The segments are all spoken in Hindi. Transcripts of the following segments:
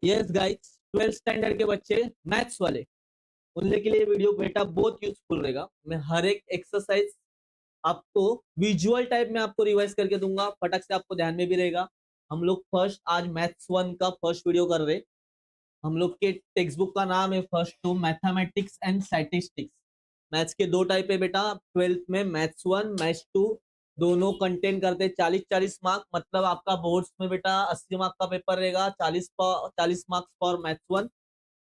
यस गाइस, 12th स्टैंडर्ड के बच्चे मैथ्स वाले, उनके लिए वीडियो बेटा बहुत यूजफुल रहेगा। मैं हर एक एक्सरसाइज आपको विजुअल टाइप में आपको रिवाइज करके दूंगा, फटक से आपको ध्यान में भी रहेगा। हम लोग फर्स्ट आज मैथ्स 1 का फर्स्ट वीडियो कर रहे। हम लोग के टेक्स्ट बुक का नाम है first to mathematics and statistics. Maths के दो टाइप है बेटा 12th में, मैथ्स 1 मैथ्स 2, दोनों कंटेन करते 40-40 मार्क। मतलब आपका बोर्ड्स में बेटा 80 मार्क का पेपर रहेगा, 40 marks for maths 1,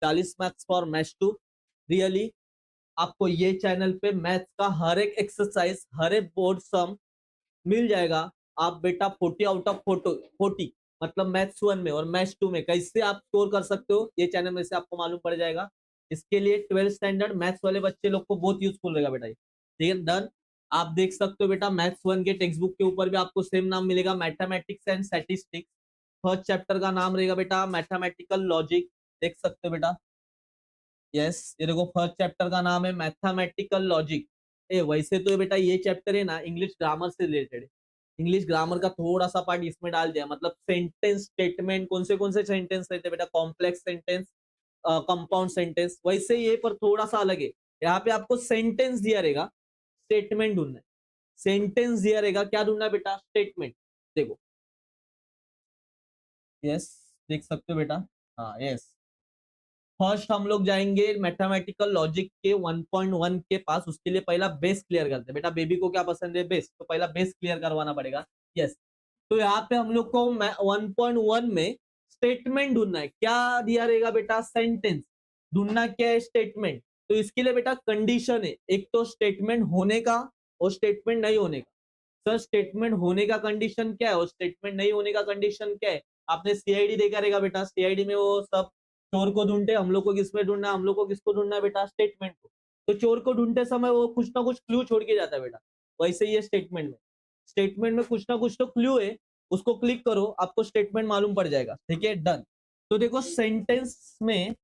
40 marks for maths 2। Really आपको ये चैनल पे मैथ्स का हर एक एक्सरसाइज, हर एक बोर्ड सम मिल जाएगा। आप बेटा 40 आउट ऑफ 40 मतलब मैथ्स 1 में और मैथ्स 2 में कैसे आप स्कोर कर सकते हो, ये चैनल में से आपको मालूम पड़ जाएगा। इसके लिए 12th स्टैंडर्ड मैथ्स वाले बच्चे लोग को बहुत यूजफुल रहेगा बेटा ये। ठीक है, डन। आप देख सकते हो बेटा मैथ्स 1 के टेक्स्ट बुक के ऊपर भी आपको सेम नाम मिलेगा, mathematics and statistics. First chapter का नाम रहेगा बेटा मैथमेटिकल लॉजिक। देख सकते हो बेटा, यस ये देखो फर्स्ट चैप्टर का नाम है मैथमेटिकल लॉजिक। वैसे तो बेटा ये चैप्टर है ना इंग्लिश ग्रामर से रिलेटेड है। इंग्लिश ग्रामर का थोड़ा सा पार्ट इसमें डाल दिया, मतलब सेंटेंस स्टेटमेंट कौन से सेंटेंस रहते हैं बेटा, कॉम्प्लेक्स सेंटेंस, कंपाउंड सेंटेंस, वैसे ये पर थोड़ा सा अलग है। यहाँ पे आपको सेंटेंस दिया रहेगा, स्टेटमेंट ढूंढना है। सेंटेंस दिया रहेगा, क्या ढूंढना है बेटा, स्टेटमेंट। देखो, यस देख सकते हो बेटा, हाँ यस। फर्स्ट हम लोग जाएंगे मैथमेटिकल लॉजिक के 1.1 के पास। उसके लिए पहला बेस क्लियर करते हैं बेटा। बेबी को क्या पसंद है, बेस, तो पहला बेस क्लियर करवाना पड़ेगा। यस, तो यहाँ पे हम लोग को 1.1 में स्टेटमेंट ढूंढना है। क्या दिया रहेगा बेटा, सेंटेंस ढूंढना। क्या है, स्टेटमेंट। तो इसके लिए बेटा कंडीशन है, एक तो स्टेटमेंट होने का और स्टेटमेंट नहीं होने का। सर स्टेटमेंट होने का कंडीशन क्या है और स्टेटमेंट नहीं होने का कंडीशन क्या है। आपने सीआईडी देखा रहेगा बेटा, सीआईडी में वो सब चोर को ढूंढते, हम लोग को किसमें ढूंढना है, हम लोग को किसको ढूंढना है बेटा, स्टेटमेंट को। तो चोर को ढूंढते समय वो कुछ ना कुछ क्लू छोड़ के जाता है बेटा। वैसे ही स्टेटमेंट में कुछ ना कुछ तो क्लू है, उसको क्लिक करो आपको स्टेटमेंट मालूम पड़ जाएगा। ठीक है, डन। तो देखो सेंटेंस में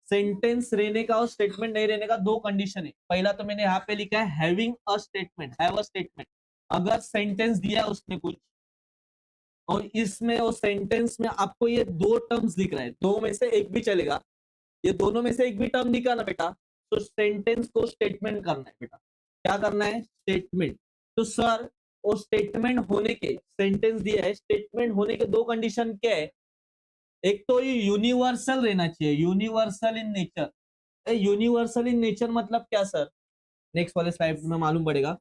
सेंटेंस रहने का और स्टेटमेंट नहीं रहने का दो कंडीशन है। पहला तो मैंने यहाँ पे लिखा है having a statement, have a statement. अगर सेंटेंस दिया उसने कुछ और इसमें और सेंटेंस में आपको ये दो टर्म्स दिख रहा है, दो में से एक भी चलेगा, ये दोनों में से एक भी टर्म दिखा ना बेटा, तो सेंटेंस को स्टेटमेंट करना है बेटा। क्या करना है, स्टेटमेंट। तो सर वो स्टेटमेंट होने के, सेंटेंस दिया है, स्टेटमेंट होने के दो कंडीशन क्या है। एक तो ये यूनिवर्सल रहना चाहिए, universal in nature. Universal in nature मतलब क्या सर, नेक्स्ट वाले स्लाइड में मालूम पड़ेगा।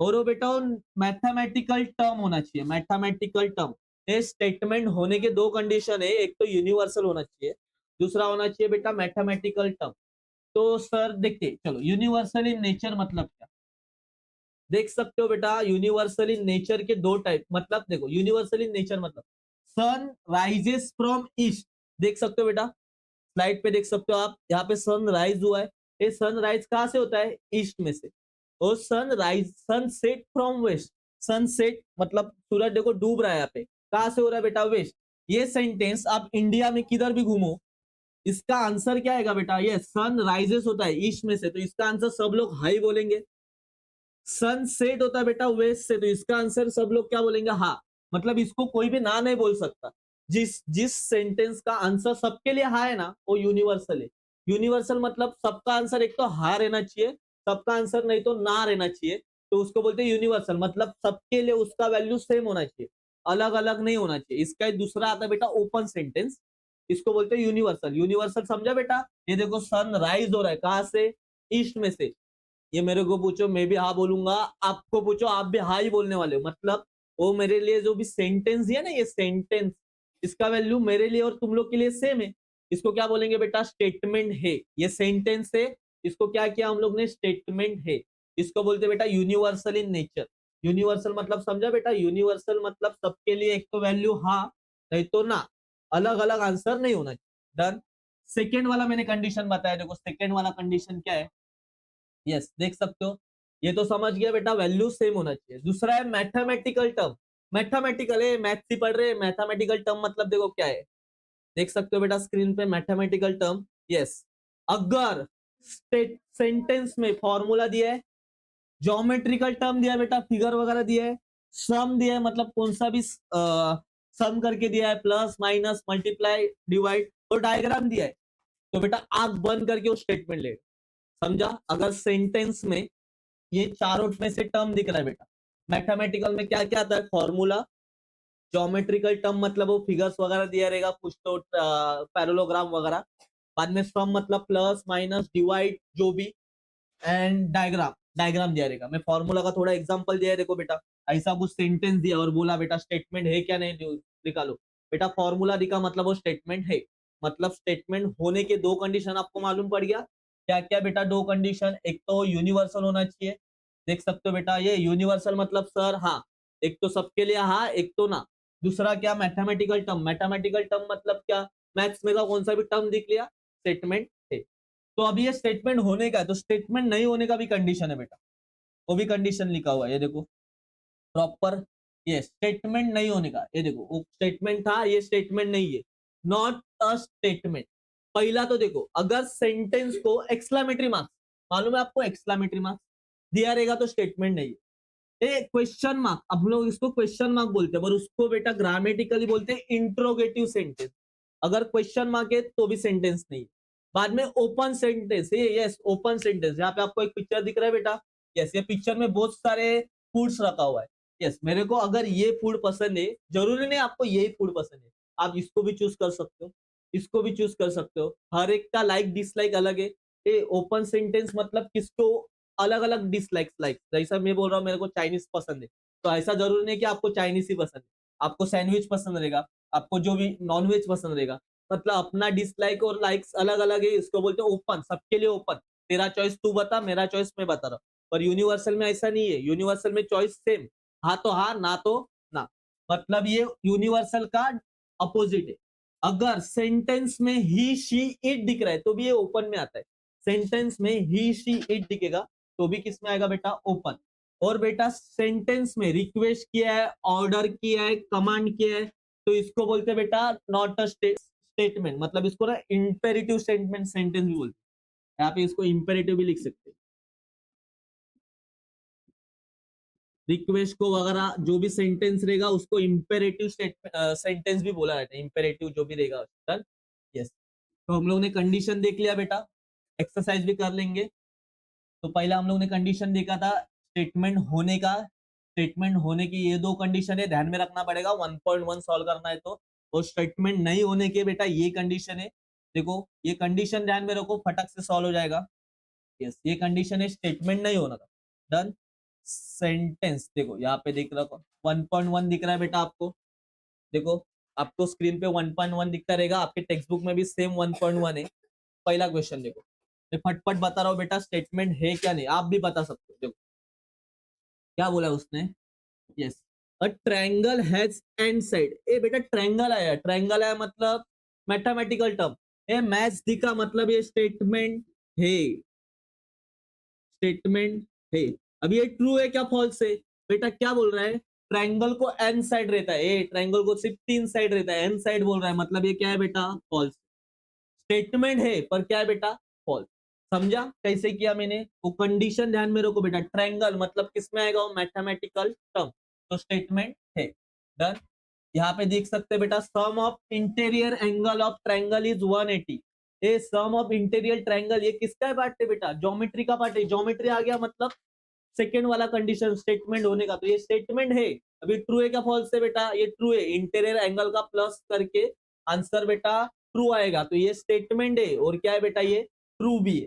और वो बेटा मैथमेटिकल टर्म होना चाहिए, मैथमेटिकल टर्म। ये स्टेटमेंट होने के दो कंडीशन है, एक तो यूनिवर्सल होना चाहिए, दूसरा होना चाहिए बेटा मैथमेटिकल टर्म। तो सर देखते चलो, यूनिवर्सल इन नेचर मतलब क्या, देख सकते हो बेटा। यूनिवर्सल इन नेचर के दो टाइप, मतलब देखो यूनिवर्सल इन नेचर मतलब सन राइजेस फ्रॉम ईस्ट। देख सकते हो बेटा, स्लाइड पे देख सकते हो आप, यहाँ पे सन राइज हुआ है। ये सन राइज कहाँ से होता है, ईस्ट में से। और sun set from west. Sunset मतलब सूरज देखो डूब रहा है, यहाँ पे कहाँ से हो रहा है बेटा, वेस्ट। ये सेंटेंस आप इंडिया में किधर भी घूमो, इसका आंसर क्या आएगा बेटा, ये सन राइजेस होता है ईस्ट में से, तो इसका आंसर सब लोग हाई बोलेंगे। सन सेट होता है बेटा वेस्ट से, तो इसका आंसर सब लोग क्या बोलेंगे, हाँ। मतलब इसको कोई भी ना नहीं बोल सकता। जिस जिस सेंटेंस का आंसर सबके लिए हाँ है ना, वो यूनिवर्सल है। यूनिवर्सल मतलब सबका आंसर एक तो हाँ रहना चाहिए, सबका आंसर नहीं तो ना रहना चाहिए, तो उसको बोलते हैं यूनिवर्सल। मतलब सबके लिए उसका वैल्यू सेम होना चाहिए, अलग अलग नहीं होना चाहिए। इसका एक दूसरा आता है बेटा ओपन सेंटेंस, इसको बोलते हैं यूनिवर्सल। यूनिवर्सल समझा बेटा। ये देखो सन राइज हो रहा है कहाँ से, ईस्ट में से। ये मेरे को पूछो मैं भी हाँ बोलूंगा, आपको पूछो आप भी हाँ ही बोलने वाले हो। मतलब वो मेरे लिए जो भी सेंटेंस दिया ना, ये सेंटेंस, इसका वैल्यू मेरे लिए और तुम लोग के लिए सेम है। इसको क्या बोलेंगे बेटा, स्टेटमेंट है। ये सेंटेंस है, इसको क्या किया हम लोग ने, स्टेटमेंट है। इसको बोलते बेटा यूनिवर्सल इन नेचर। यूनिवर्सल मतलब समझा बेटा, यूनिवर्सल मतलब सबके लिए एक तो वैल्यू हाँ, नहीं तो ना, अलग अलग आंसर नहीं होना चाहिए। डन। सेकेंड वाला मैंने कंडीशन बताया, देखो सेकेंड वाला कंडीशन क्या है। यस देख सकते हो, ये तो समझ गया बेटा, वैल्यू सेम होना चाहिए। दूसरा है मैथमेटिकल टर्म। मैथमेटिकल है, मैथ्स ही पढ़ रहे हैं, मैथमेटिकल टर्म मतलब देखो क्या है, देख सकते हो बेटा स्क्रीन पे मैथमेटिकल टर्म। यस, अगर सेंटेंस में फॉर्मूला दिया है, ज्योमेट्रिकल टर्म दिया है बेटा, फिगर वगैरह दिया है, सम दिया है, मतलब कौन सा भी सम करके दिया है, प्लस माइनस मल्टीप्लाई डिवाइड, और डायग्राम दिया है, तो बेटा आंख बंद करके वो स्टेटमेंट ले, समझा। अगर सेंटेंस में ये चारों में से टर्म दिख रहा है बेटा, मैथमेटिकल में क्या क्या आता है, फॉर्मूला, ज्योमेट्रिकल टर्म मतलब वो फिगर्स वगैरह दिया रहेगा, कुछ तो पैरेललोग्राम वगैरह, बाद में सम मतलब प्लस माइनस डिवाइड जो भी, एंड डायग्राम, डायग्राम दिया रहेगा। मैं फॉर्मूला का थोड़ा एग्जांपल दिया है, देखो बेटा, ऐसा कुछ सेंटेंस दिया और बोला बेटा स्टेटमेंट है क्या नहीं, निकालो। बेटा फॉर्मूला दिखा मतलब वो स्टेटमेंट है, मतलब स्टेटमेंट होने के दो कंडीशन आपको मालूम पड़ गया। क्या क्या बेटा दो कंडीशन, एक तो यूनिवर्सल होना चाहिए, देख सकते हो बेटा, ये यूनिवर्सल मतलब सर हाँ, एक तो सबके लिए हाँ, एक तो ना। दूसरा क्या, मैथमेटिकल टर्म, मैथमेटिकल टर्म मतलब क्या, मैथ्स में का कौन सा भी टर्म दिख लिया, स्टेटमेंट है। तो अभी ये स्टेटमेंट होने का है, तो स्टेटमेंट नहीं होने का भी कंडीशन है बेटा, वो भी कंडीशन लिखा हुआ है, ये देखो प्रॉपर, ये स्टेटमेंट नहीं होने का, ये देखो वो स्टेटमेंट था, ये स्टेटमेंट नहीं है, नॉट अ स्टेटमेंट। पहला तो देखो, अगर सेंटेंस को एक्सक्लेमेटरी मार्क्स, मालूम है आपको एक्सक्लेमेटरी मार्क्स दिया रहेगा तो स्टेटमेंट नहीं है। क्वेश्चन मार्क, अब लोग इसको क्वेश्चन मार्क बोलते हैं, पर उसको बेटा ग्रामेटिकली बोलते हैं इंट्रोगेटिव सेंटेंस। अगर क्वेश्चन मार्क है तो भी सेंटेंस नहीं है। बाद में ओपन सेंटेंस है, यस ओपन सेंटेंस, यहाँ पे आपको एक पिक्चर दिख रहा है बेटा, यस ये पिक्चर में बहुत सारे फूड्स रखा हुआ है, यस मेरे को अगर ये फूड पसंद है, जरूरी नहीं आपको यही फूड पसंद है, आप इसको भी चूज कर सकते हो, इसको भी चूज कर सकते हो, हर एक का लाइक डिसलाइक अलग है। ये ओपन सेंटेंस मतलब किसको अलग अलग डिसलाइक्स, लाइक जैसा मैं बोल रहा हूँ मेरे को चाइनीज पसंद है, तो ऐसा जरूरी नहीं कि आपको चाइनीज ही पसंद है, आपको सैंडविच पसंद रहेगा, आपको जो भी नॉनवेज पसंद रहेगा, मतलब अपना डिसलाइक और लाइक्स अलग अलग है, इसको बोलते हैं ओपन, सबके लिए ओपन, तेरा चॉइस तू बता, मेरा चॉइस मैं बता रहा हूँ। पर यूनिवर्सल में ऐसा नहीं है, यूनिवर्सल में चॉइस सेम, हाँ तो हाँ, ना तो ना, मतलब ये यूनिवर्सल का अपोजिट है। अगर सेंटेंस में ही शी इट दिख रहा है तो भी ये ओपन में आता है, सेंटेंस में ही शी इट दिखेगा तो भी किस में आएगा बेटा, ओपन। और बेटा सेंटेंस में रिक्वेस्ट किया है, ऑर्डर किया है, कमांड किया है, तो इसको बोलते हैं बेटा नॉट अ स्टेटमेंट, मतलब इसको ना इंपेरेटिव स्टेटमेंट सेंटेंस भी बोलते हैं, यहाँ पे इसको इंपेरेटिव भी लिख सकते हैं। रिक्वेस्ट को वगैरह जो भी सेंटेंस रहेगा उसको इंपेरेटिव सेंटेंस भी बोला जाता है, इंपेरेटिव जो भी रहेगा, यस। तो हम लोग ने कंडीशन देख लिया बेटा, एक्सरसाइज भी कर लेंगे। तो पहला हम लोग ने कंडीशन देखा था स्टेटमेंट होने का, स्टेटमेंट होने की ये दो कंडीशन है, ध्यान में रखना पड़ेगा 1.1 सॉल्व करना है तो। और स्टेटमेंट नहीं होने के बेटा ये कंडीशन है, देखो ये कंडीशन ध्यान में रखो, फटक से सॉल्व हो जाएगा। यस ये कंडीशन है स्टेटमेंट नहीं होना का, डन। सेंटेंस देखो यहाँ पे देख रखो 1.1 दिख रहा है बेटा आपको, देखो आपको स्क्रीन पे 1.1 दिखता रहेगा, आपके टेक्स्ट बुक में भी सेम 1.1 है। पहला क्वेश्चन देखो, मैं फटफट बता रहा हूँ बेटा, स्टेटमेंट है क्या नहीं आप भी बता सकते हो। देखो क्या बोला उसने, yes a triangle has and side, ए बेटा ट्रायंगल आया, ट्रायंगल आया मतलब मैथमेटिकल टर्म, ए मैथ्स दिखा मतलब ये स्टेटमेंट है, स्टेटमेंट है। अब ये ट्रू है क्या फॉल्स है, बेटा क्या बोल रहा है, ट्रायंगल को एन साइड रहता है, ए ट्रायंगल को सिर्फ 3 साइड रहता है, एन साइड बोल रहा है, मतलब ये क्या है बेटा, फॉल्स। स्टेटमेंट है पर क्या है बेटा, फॉल्स। समझा कैसे किया मैंने, वो कंडीशन ध्यान में रखो बेटा, ट्रायंगल मतलब किस में आएगा, वो मैथमेटिकल टर्म, तो स्टेटमेंट है, डन। यहाँ पे देख सकते हैं बेटा, sum of interior angle of triangle is 180, ये सम ऑफ इंटीरियर ट्रायंगल ये किसका पार्ट है बेटा, ज्योमेट्री का पार्ट है, ज्योमेट्री आ गया मतलब सेकेंड वाला कंडीशन स्टेटमेंट होने का, तो ये स्टेटमेंट है। अभी ट्रू है क्या फॉल्स है बेटा, ये ट्रू है, इंटीरियर एंगल का प्लस करके आंसर बेटा ट्रू आएगा, तो ये स्टेटमेंट है, और क्या है बेटा ये ट्रू भी है।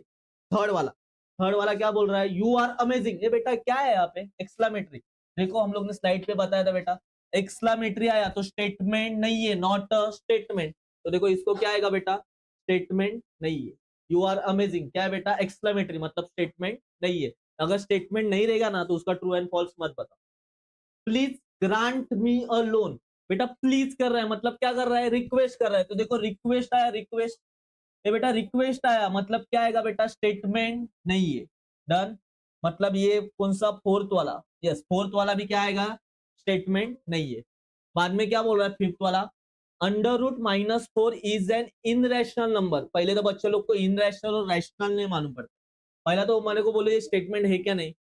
थर्ड वाला, थर्ड वाला क्या बोल रहा है, यू आर अमेजिंग, ये बेटा क्या है यहाँ पे, एक्सक्लेमेटरी, देखो हम लोग ने स्लाइड पे बताया था बेटा, एक्सक्लेमेटरी आया तो स्टेटमेंट नहीं है, नॉट अ स्टेटमेंट, तो देखो इसको क्या आएगा बेटा, स्टेटमेंट नहीं है। यू आर अमेजिंग क्या है बेटा, एक्सक्लेमेटरी मतलब स्टेटमेंट नहीं है। अगर स्टेटमेंट नहीं रहेगा ना तो उसका ट्रू एंड फॉल्स मत बताओ। Please grant me a loan, बेटा प्लीज कर रहा है मतलब क्या कर रहा है, रिक्वेस्ट कर रहा है, तो देखो रिक्वेस्ट आया, रिक्वेस्ट, ये बेटा रिक्वेस्ट आया मतलब क्या आएगा बेटा, स्टेटमेंट नहीं है, डन। मतलब ये कौन सा फोर्थ वाला, यस फोर्थ वाला भी क्या आएगा, स्टेटमेंट नहीं है। बाद में क्या बोल रहा है फिफ्थ वाला, under root -4 is an irrational number, पहले तो बच्चे लोग को इनरेशनल और रैशनल नहीं मालूम पड़ता, पहला तो मेरे को बोलो ये स्टेटमेंट है क्या नहीं,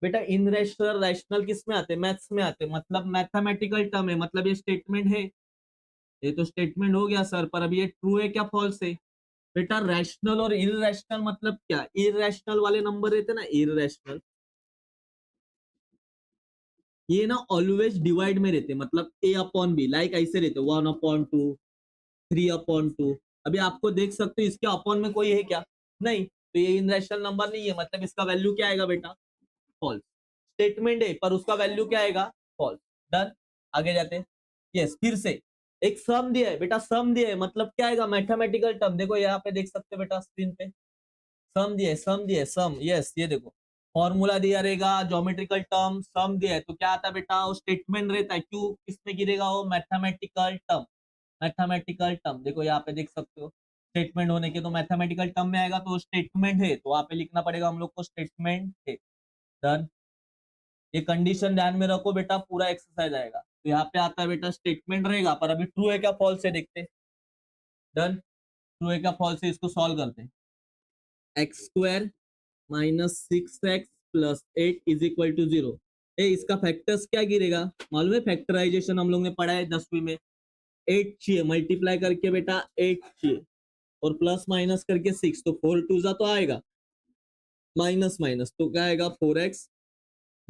बेटा इन रैशनल रैशनल किस में आते हैं, मैथ्स में आते हैं, मतलब मैथमेटिकल टर्म है, मतलब ये स्टेटमेंट है, ये तो स्टेटमेंट हो गया सर, पर अभी ये ट्रू है क्या फॉल्स है? बेटा रैशनल और इररेशनल मतलब क्या? इररेशनल वाले नंबर रहते ना, इररेशनल, ये ना ऑलवेज डिवाइड में रहते, मतलब ए अपॉन बी, लाइक ऐसे रहते, 1/2, 3/2। अभी आपको देख सकते हो इसके अपॉन में कोई है क्या? नहीं, तो ये इनरेशनल नंबर नहीं है, मतलब इसका वैल्यू क्या आएगा बेटा? फॉल्स। स्टेटमेंट है पर उसका वैल्यू क्या आएगा? फॉल्स। डन, आगे जाते हैं। यस, फिर से एक सम दिया है बेटा, सम दिया है मतलब क्या आएगा? मैथमेटिकल टर्म, देखो यहाँ पे देख सकते हो बेटा स्क्रीन पे, सम दिया है, सम दिया है, सम, यस ये देखो फॉर्मूला दिया रहेगा, ज्योमेट्रिकल टर्म, सम दिया है, तो क्या आता है बेटा? वो स्टेटमेंट रहता है। क्यों, किसमें गिरेगा वो? Mathematical term. मैथमेटिकल टर्म देखो यहाँ पे देख सकते हो, स्टेटमेंट होने के तो मैथमेटिकल टर्म में आएगा, तो स्टेटमेंट है, तो वहां पे लिखना पड़ेगा हम लोग को स्टेटमेंट है। डन, ये कंडीशन ध्यान में रखो बेटा, पूरा एक्सरसाइज आएगा। तो यहाँ पे आता है बेटा स्टेटमेंट रहेगा, पर अभी ट्रू है क्या फॉल्स है देखते हैं। डन, ट्रू है क्या फॉल्स है, इसको सॉल्व करते हैं। x² - 6x + 8 = 0। इसका फैक्टर्स क्या गिरेगा? मालूम है, फैक्टराइजेशन हम लोग ने पढ़ा है 10वीं में। 8 चाहिए, मल्टीप्लाई करके बेटा 8 चाहिए, और प्लस माइनस करके 6, तो 4 2 जा तो आएगा, माइनस माइनस तो क्या आएगा? 4x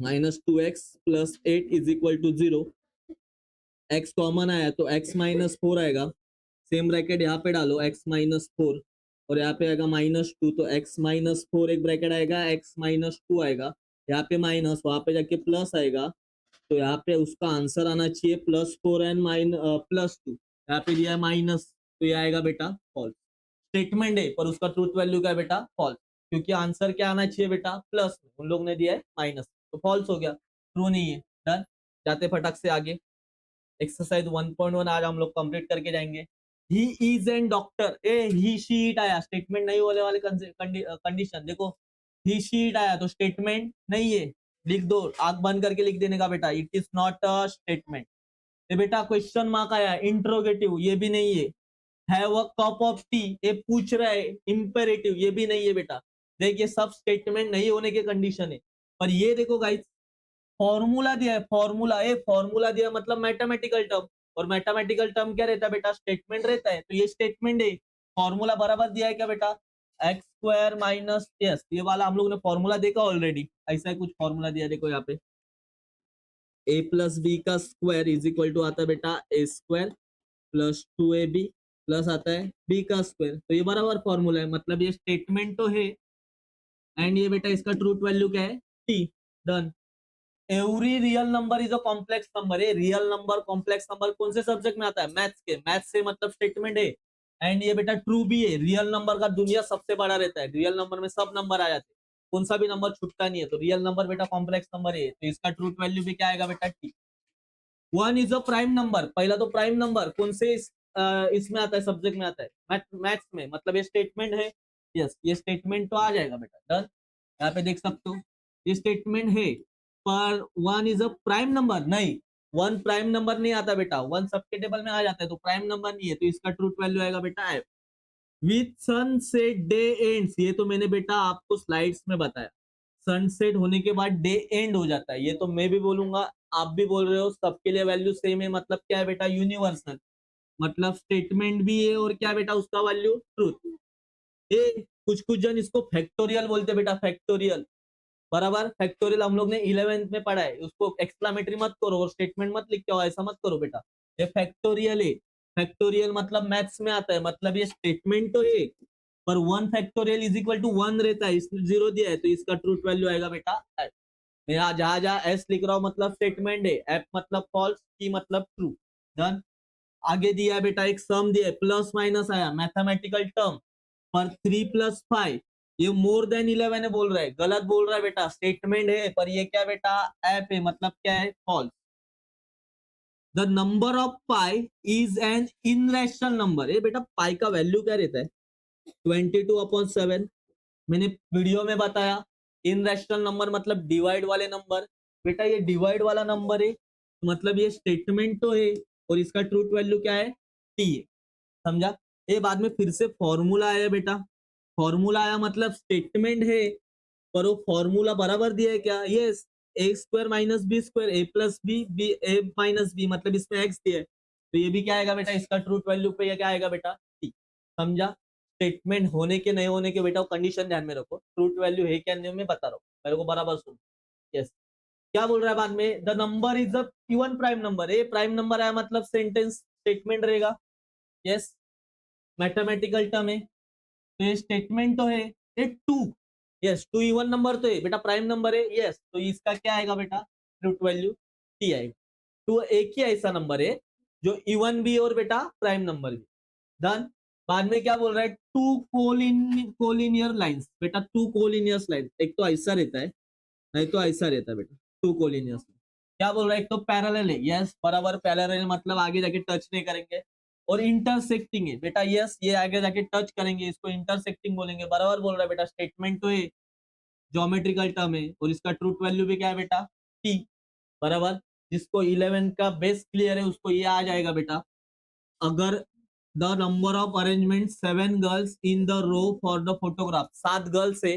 - 2x + 8 = 0। x कॉमन आया तो x - 4 आएगा, सेम ब्रैकेट यहाँ पे डालो, x - 4, और यहाँ पे आएगा -2, तो x - 4 एक ब्रैकेट आएगा, x - 2 आएगा, यहाँ पे माइनस, वहां पे जाके प्लस आएगा, तो यहाँ पे उसका आंसर आना चाहिए +4 एंड +2, यहाँ पे दिया है माइनस, तो ये आएगा बेटा फॉल्स। स्टेटमेंट है पर उसका ट्रूथ वैल्यू क्या है बेटा? फॉल्स, क्योंकि आंसर क्या आना चाहिए बेटा? प्लस, उन लोग ने दिया है माइनस, तो फॉल्स हो गया, ट्रू नहीं है। डन, जाते फटक से आगे। एक्सरसाइज 1.1 आज हम लोग कंप्लीट करके जाएंगे। He is an doctor, A he sheet आया, स्टेटमेंट नहीं होने वाले कंडीशन देखो, ही शीट आया तो स्टेटमेंट नहीं है, लिख दो, आंख बंद करके लिख देने का बेटा, it is not a statement. ये बेटा क्वेश्चन मार्क आया, इंट्रोगेटिव, ये भी नहीं है। Have a cup of T, ये पूछ रहा है, इंपेरेटिव, ये भी नहीं है बेटा। देखिए सब स्टेटमेंट नहीं होने के कंडीशन है, पर ये देखो गाइस, फॉर्मूला दिया है, फॉर्मूला, ए फॉर्मूला दिया मतलब मैथमेटिकल टर्म, और मैथमेटिकल टर्म क्या रहता है बेटा? स्टेटमेंट रहता है, तो ये स्टेटमेंट है। फॉर्मूला बराबर दिया है क्या बेटा? x² माइनस, यस ये वाला हम लोग ने फॉर्मूला देखा ऑलरेडी, ऐसा कुछ फॉर्मूला दिया देखो यहाँ पे, a+b² आता है बेटा a² + 2ab प्लस आता है b², तो ये बराबर फॉर्मूला है, मतलब ये स्टेटमेंट तो है, एंड ये बेटा इसका ट्रूथ वैल्यू क्या है? t। Done, every real number is a complex number है, रियल नंबर कॉम्प्लेक्स नंबर कौन से सब्जेक्ट में आता है? मैथ्स के, मैथ्स से मतलब स्टेटमेंट है, एंड ये बेटा ट्रू भी है, रियल नंबर का दुनिया सबसे बड़ा रहता है, रियल नंबर में सब नंबर आ जाते हैं, कौन सा भी नंबर छूटता नहीं है, तो रियल नंबर बेटा कॉम्प्लेक्स नंबर है, तो इसका ट्रूथ वैल्यू भी क्या आएगा बेटा? T. 1 is a prime number, पहला तो प्राइम नंबर कौन से इसमें आता है, सब्जेक्ट में आता है? मैथ्स में, मतलब ये स्टेटमेंट है, यस ये स्टेटमेंट तो आ जाएगा बेटा। डन, यहाँ पे देख सकते हो ये स्टेटमेंट है, पर 1 इज अ प्राइम नंबर नहीं, 1 प्राइम नंबर नहीं आता बेटा, 1 सबके टेबल में आ जाता है, तो प्राइम नंबर नहीं है, तो इसका ट्रूथ वैल्यू आएगा बेटा F. With sunset day ends, ये तो मैंने बेटा आपको स्लाइड्स में बताया, सनसेट होने के बाद डे एंड हो जाता है, ये तो मैं भी बोलूंगा, आप भी बोल रहे हो, सबके लिए वैल्यू सेम है, मतलब क्या है बेटा? यूनिवर्सल, मतलब स्टेटमेंट भी है, और क्या बेटा उसका वैल्यू? ट्रूथ। ये कुछ कुछ जन इसको फैक्टोरियल बोलते बेटा, फैक्टोरियल, बराबर, फैक्टोरियल हम लोग ने 11th में पढ़ा है, उसको एक्सक्लामेटरी मत करो और स्टेटमेंट मत लिख के आओ, ऐसा मत करो बेटा, ये फैक्टोरियल है। फैक्टोरियल मतलब मैथ्स में आता है, मतलब ये स्टेटमेंट तो है, पर 1 फैक्टोरियल = 1 रहता है, इसमें 0 दिया है, तो इसका ट्रूथ वैल्यू आएगा बेटा एफ। मैं यहाँ जहां जहां एस लिख रहा हूँ मतलब स्टेटमेंट है, एफ मतलब फॉल्स, टी मतलब ट्रू। डन, आगे दिया है बेटा एक सम दिया है, प्लस माइनस आया, मैथमेटिकल टर्म, पर 3 + 5, ये मोर देन 11 है बोल रहा है, गलत बोल रहा है बेटा, स्टेटमेंट है, पर ये क्या बेटा? एफ है, मतलब क्या है? False. The number of pi is an irrational number, ये बेटा पाई का वैल्यू क्या रहता है? 22/7, मैंने वीडियो में बताया, इनरेशनल नंबर मतलब डिवाइड वाले नंबर, बेटा ये डिवाइड वाला नंबर है, मतलब ये स्टेटमेंट तो है, और इसका ट्रूथ वैल्यू क्या है? टी है, समझा? ये बाद में फिर से फॉर्मूला आया बेटा, फॉर्मूला आया मतलब स्टेटमेंट है, पर वो फॉर्मूला बराबर दिया है क्या? Yes, a² - b², a + b, b a - b, मतलब इसमें x दिया है, तो ये भी क्या आएगा बेटा, इसका ट्रूथ वैल्यू पे ये क्या आएगा बेटा, टी। समझा? स्टेटमेंट होने के नहीं होने के बेटा कंडीशन ध्यान में रखो, ट्रूथ वैल्यू है क्या नहीं मैं बता रहा हूँ, मेरे को बराबर सुन। यस, क्या बोल रहा है बाद में, the number is the even prime number, a prime number आया मतलब सेंटेंस स्टेटमेंट रहेगा। यस, मैथमेटिकल टर्म है तो ये स्टेटमेंट तो है। ये two, yes two even number तो है बेटा, प्राइम नंबर है। यस, तो इसका क्या आएगा बेटा, ट्रूथ वैल्यू टी आएगा। टू एक ही ऐसा नंबर है जो इवन भी और बेटा प्राइम नंबर भी। डन। बाद में क्या बोल रहा है, टू कोलिनियर लाइंस, बेटा टू कोलिनियस लाइन, एक तो ऐसा रहता है नहीं तो ऐसा रहता है बेटा, टू कोलिनियस। क्या बोल रहा है, एक तो पैरेलल है, यस बराबर, पैरेलल मतलब आगे जाके टच नहीं करेंगे, और इंटरसेक्टिंग है बेटा, यस ये आगे जाके टच करेंगे, इसको इंटरसेक्टिंग बोलेंगे, बराबर बोल रहा है बेटा, स्टेटमेंट तो है, ज्योमेट्रिकल टर्म है, और इसका ट्रूथ वैल्यू भी क्या है बेटा, टी। बराबर, जिसको 11 का बेस क्लियर है उसको ये आ जाएगा बेटा, अगर the number of arrangement 7 girls in the row for the photograph, 7 girls है,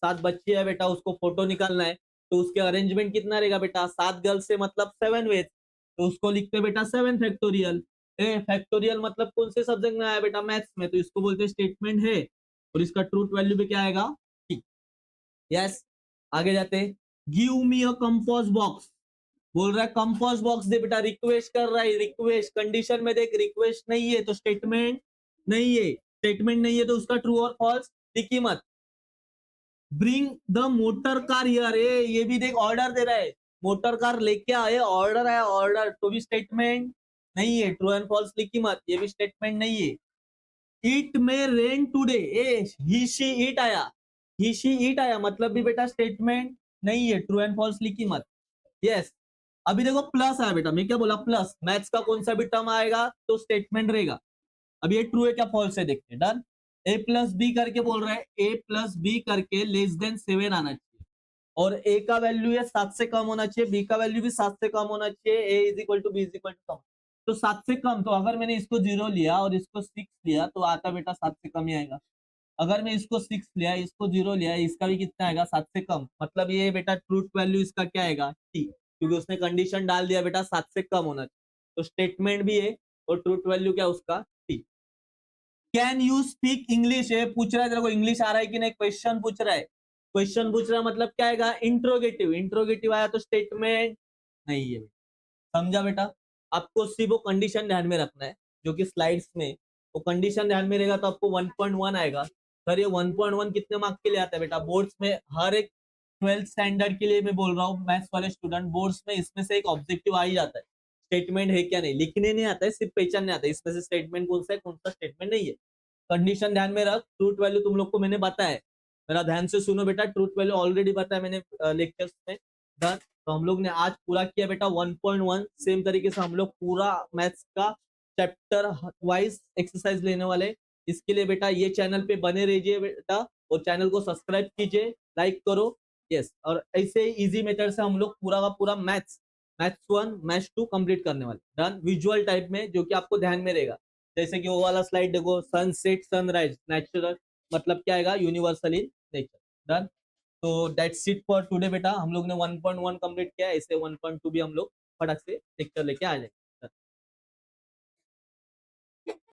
7 बच्ची है बेटा, उसको फोटो निकालना है, तो उसके अरेंजमेंट कितना रहेगा बेटा, 7 गर्ल्स से मतलब 7 वेज, तो उसको लिखते हैं बेटा 7 फैक्टोरियल। ए फैक्टोरियल मतलब कौन से सब्जेक्ट में आया बेटा, मैथ्स में, तो इसको बोलते हैं स्टेटमेंट है, और इसका ट्रूथ वैल्यू भी क्या आएगा, टी। यस, आगे जाते हैं, गिव मी अ कंपोज बॉक्स, बोल रहा है कंपोज बॉक्स दे बेटा, रिक्वेस्ट कर रहा है, रिक्वेस्ट कंडीशन में देख, रिक्वेस्ट नहीं है तो स्टेटमेंट नहीं है, स्टेटमेंट नहीं है तो उसका ट्रू और फॉल्स दिखी मत। Bring the motor car here, ये भी देख ऑर्डर दे रहा है, मोटर कार लेके आए, ऑर्डर है, ऑर्डर तो भी स्टेटमेंट नहीं है, ट्रू एंड फॉल्स लिखी मत, ये भी स्टेटमेंट नहीं है। इट में rain today, he she it आया, ही शी इट आया मतलब भी बेटा स्टेटमेंट नहीं है, ट्रू एंड फॉल्स लिखी मत। यस, अभी देखो प्लस आया बेटा, मैं क्या बोला, प्लस, मैथ्स का कौन सा भी टर्म आएगा तो स्टेटमेंट रहेगा। अब ये ट्रू है क्या फॉल्स है देखते हैं। डन। ए प्लस बी करके बोल रहा है, ए प्लस बी करके लेस देन 7 आना चाहिए, और ए का वैल्यू है 7 से कम होना चाहिए, बी का वैल्यू भी 7 से कम होना चाहिए, a is equal to b is equal to कम, तो 7 से कम, तो अगर मैंने इसको 0 लिया और इसको 6 लिया तो आता बेटा 7 से कम ही आएगा। अगर मैं इसको 6 लिया, इसको 0 लिया, इसका भी कितना आएगा, 7 से कम, मतलब ये बेटा ट्रूथ वैल्यू इसका क्या आएगा, टी, क्योंकि उसने कंडीशन डाल दिया बेटा 7 से कम होना चाहिए, तो स्टेटमेंट भी है और ट्रूथ वैल्यू क्या उसका, T. Can you speak English, ये पूछ रहा है तेरे को इंग्लिश आ रहा है कि नहीं, क्वेश्चन पूछ रहा है, क्वेश्चन पूछ रहा है मतलब क्या आएगा, इंट्रोगेटिव, इंट्रोगेटिव आया तो स्टेटमेंट नहीं है। समझा बेटा? आपको सिर्फ वो कंडीशन ध्यान में रखना है जो कि स्लाइड्स में, वो कंडीशन ध्यान में रहेगा तो आपको 1.1 आएगा। सर ये 1.1 कितने मार्क्स के लिए आता है बेटा, बोर्ड्स में हर एक 12th स्टैंडर्ड के लिए मैं बोल रहा हूँ, मैथ्स वाले स्टूडेंट, बोर्ड्स में इसमें से एक ऑब्जेक्टिव आ ही जाता है, स्टेटमेंट है क्या नहीं, लिखने नहीं आता है, सिर्फ पहचानने आता है, इसमें से स्टेटमेंट कौन सा है कौन सा स्टेटमेंट नहीं है। कंडीशन ध्यान में रख, ट्रूथ वैल्यू तुम लोग को मैंने बताया है, मेरा ध्यान से सुनो बेटा, ट्रूथ वैल्यू ऑलरेडी बताया मैंने लेक्चर्स में। डन। तो हम लोग ने आज पूरा किया बेटा 1.1, सेम तरीके से हम लोग पूरा मैथ्स का चैप्टर वाइज एक्सरसाइज लेने वाले। इसके लिए बेटा ये चैनल पे बने रहिए बेटा, और चैनल को सब्सक्राइब कीजिए, लाइक करो। यस, और ऐसे इजी मेथड से हम लोग पूरा का पूरा मैथ्स, मैथ्स 1 मैथ्स 2 कंप्लीट करने वाले। डन। विजुअल टाइप में जो कि आपको ध्यान में रहेगा, जैसे कि वो वाला स्लाइड देखो, सनसेट सनराइज नेचुरल मतलब क्या आएगा, यूनिवर्सल इन नेचर। डन। तो दैट्स इट फॉर टुडे बेटा, हम लोग ने 1.1 कंप्लीट किया, ऐसे 1.2 भी हम लोग फटाक से लेक्चर लेके आ जाएंगे।